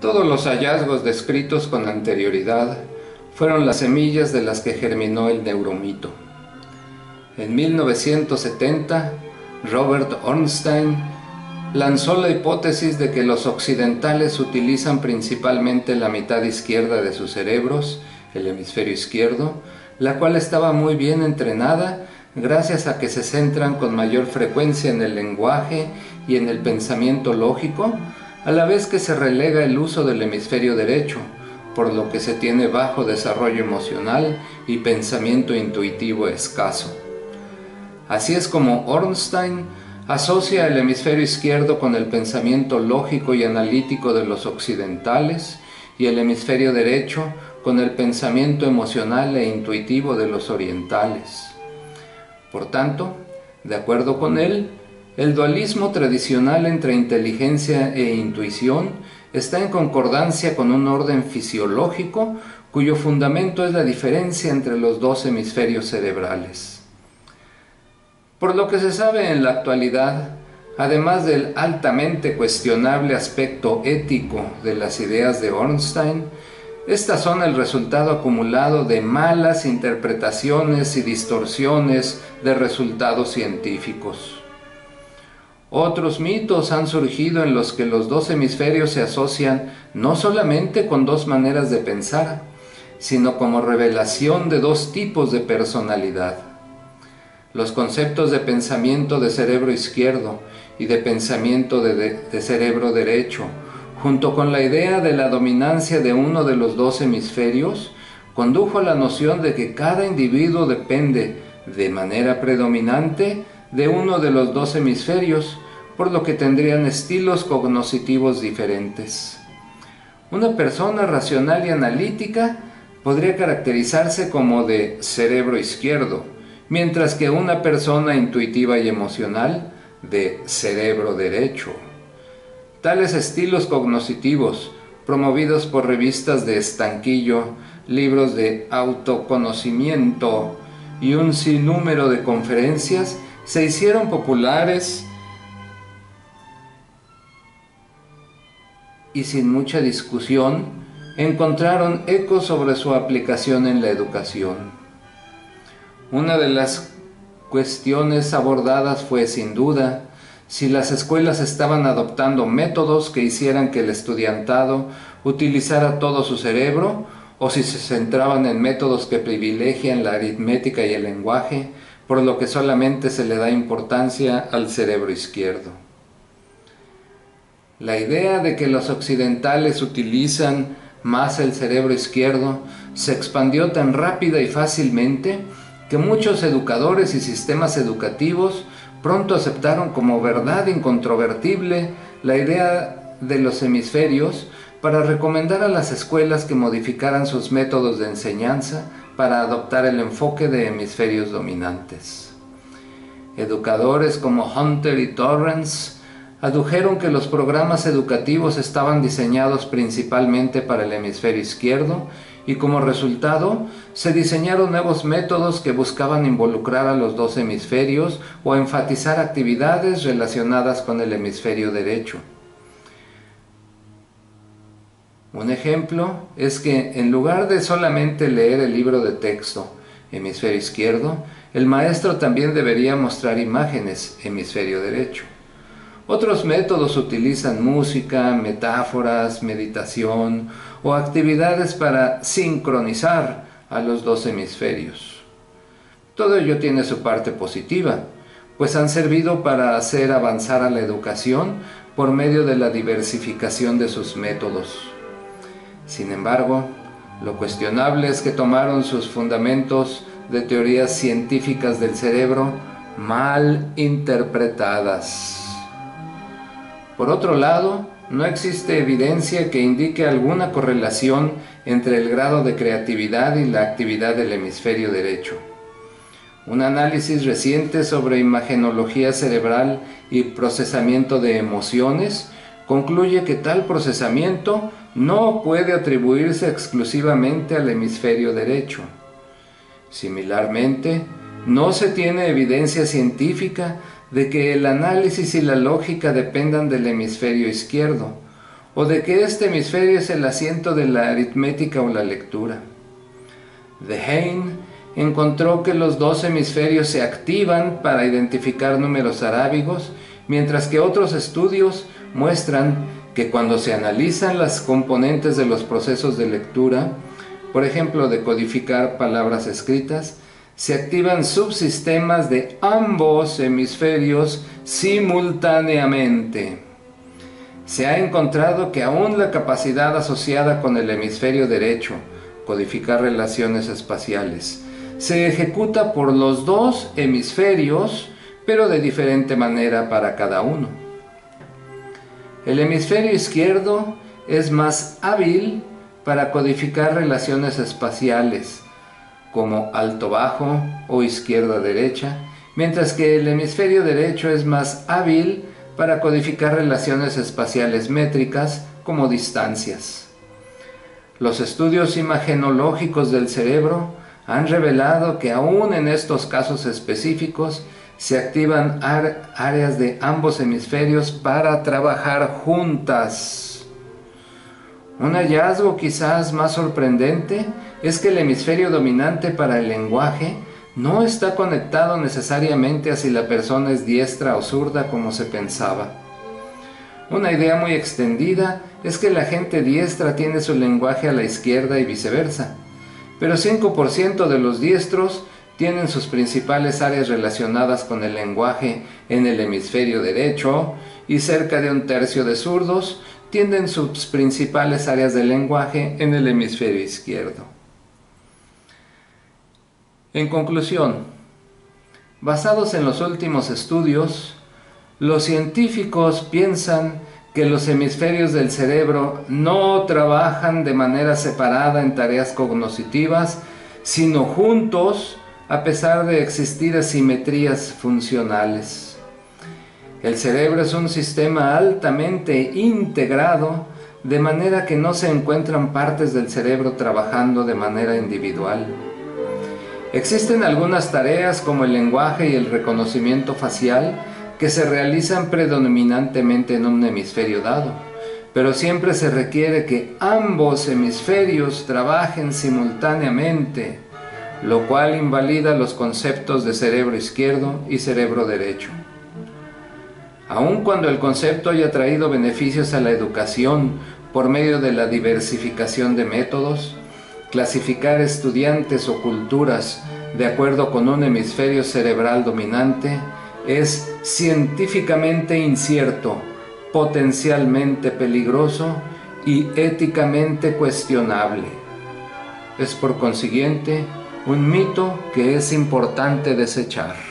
Todos los hallazgos descritos con anterioridad fueron las semillas de las que germinó el neuromito. En 1970, Robert Ornstein lanzó la hipótesis de que los occidentales utilizan principalmente la mitad izquierda de sus cerebros, el hemisferio izquierdo, la cual estaba muy bien entrenada gracias a que se centran con mayor frecuencia en el lenguaje y en el pensamiento lógico, a la vez que se relega el uso del hemisferio derecho, por lo que se tiene bajo desarrollo emocional y pensamiento intuitivo escaso. Así es como Ornstein asocia el hemisferio izquierdo con el pensamiento lógico y analítico de los occidentales y el hemisferio derecho con el pensamiento emocional e intuitivo de los orientales. Por tanto, de acuerdo con él, el dualismo tradicional entre inteligencia e intuición está en concordancia con un orden fisiológico cuyo fundamento es la diferencia entre los dos hemisferios cerebrales. Por lo que se sabe en la actualidad, además del altamente cuestionable aspecto ético de las ideas de Ornstein, estas son el resultado acumulado de malas interpretaciones y distorsiones de resultados científicos. Otros mitos han surgido en los que los dos hemisferios se asocian no solamente con dos maneras de pensar, sino como revelación de dos tipos de personalidad. Los conceptos de pensamiento de cerebro izquierdo y de pensamiento de cerebro derecho, junto con la idea de la dominancia de uno de los dos hemisferios, condujo a la noción de que cada individuo depende, de manera predominante, de uno de los dos hemisferios, por lo que tendrían estilos cognitivos diferentes. Una persona racional y analítica podría caracterizarse como de cerebro izquierdo, mientras que una persona intuitiva y emocional de cerebro derecho. Tales estilos cognitivos, promovidos por revistas de estanquillo, libros de autoconocimiento y un sinnúmero de conferencias, se hicieron populares y sin mucha discusión encontraron eco sobre su aplicación en la educación. Una de las cuestiones abordadas fue, sin duda, si las escuelas estaban adoptando métodos que hicieran que el estudiantado utilizara todo su cerebro, o si se centraban en métodos que privilegian la aritmética y el lenguaje, por lo que solamente se le da importancia al cerebro izquierdo. La idea de que los occidentales utilizan más el cerebro izquierdo se expandió tan rápida y fácilmente que muchos educadores y sistemas educativos pronto aceptaron como verdad incontrovertible la idea de los hemisferios para recomendar a las escuelas que modificaran sus métodos de enseñanza para adoptar el enfoque de hemisferios dominantes. Educadores como Hunter y Torrance adujeron que los programas educativos estaban diseñados principalmente para el hemisferio izquierdo y como resultado se diseñaron nuevos métodos que buscaban involucrar a los dos hemisferios o enfatizar actividades relacionadas con el hemisferio derecho. Un ejemplo es que en lugar de solamente leer el libro de texto, hemisferio izquierdo, el maestro también debería mostrar imágenes, hemisferio derecho. Otros métodos utilizan música, metáforas, meditación o actividades para sincronizar a los dos hemisferios. Todo ello tiene su parte positiva, pues han servido para hacer avanzar a la educación por medio de la diversificación de sus métodos. Sin embargo, lo cuestionable es que tomaron sus fundamentos de teorías científicas del cerebro mal interpretadas. Por otro lado, no existe evidencia que indique alguna correlación entre el grado de creatividad y la actividad del hemisferio derecho. Un análisis reciente sobre imagenología cerebral y procesamiento de emociones concluye que tal procesamiento no puede atribuirse exclusivamente al hemisferio derecho. Similarmente, no se tiene evidencia científica de que el análisis y la lógica dependan del hemisferio izquierdo, o de que este hemisferio es el asiento de la aritmética o la lectura. Dehaene encontró que los dos hemisferios se activan para identificar números arábigos, mientras que otros estudios muestran que cuando se analizan las componentes de los procesos de lectura, por ejemplo, de codificar palabras escritas, se activan subsistemas de ambos hemisferios simultáneamente. Se ha encontrado que aún la capacidad asociada con el hemisferio derecho, codificar relaciones espaciales, se ejecuta por los dos hemisferios, pero de diferente manera para cada uno. El hemisferio izquierdo es más hábil para codificar relaciones espaciales, como alto-bajo o izquierda-derecha, mientras que el hemisferio derecho es más hábil para codificar relaciones espaciales métricas, como distancias. Los estudios imagenológicos del cerebro han revelado que aún en estos casos específicos se activan áreas de ambos hemisferios para trabajar juntas. Un hallazgo quizás más sorprendente es que el hemisferio dominante para el lenguaje no está conectado necesariamente a si la persona es diestra o zurda como se pensaba. Una idea muy extendida es que la gente diestra tiene su lenguaje a la izquierda y viceversa, pero 5% de los diestros tienen sus principales áreas relacionadas con el lenguaje en el hemisferio derecho y cerca de 1/3 de zurdos tienen sus principales áreas del lenguaje en el hemisferio izquierdo. En conclusión, basados en los últimos estudios, los científicos piensan que los hemisferios del cerebro no trabajan de manera separada en tareas cognitivas, sino juntos a pesar de existir asimetrías funcionales. El cerebro es un sistema altamente integrado, de manera que no se encuentran partes del cerebro trabajando de manera individual. Existen algunas tareas como el lenguaje y el reconocimiento facial que se realizan predominantemente en un hemisferio dado, pero siempre se requiere que ambos hemisferios trabajen simultáneamente, lo cual invalida los conceptos de cerebro izquierdo y cerebro derecho. Aun cuando el concepto haya traído beneficios a la educación por medio de la diversificación de métodos, clasificar estudiantes o culturas de acuerdo con un hemisferio cerebral dominante es científicamente incierto, potencialmente peligroso y éticamente cuestionable. Es por consiguiente un mito que es importante desechar.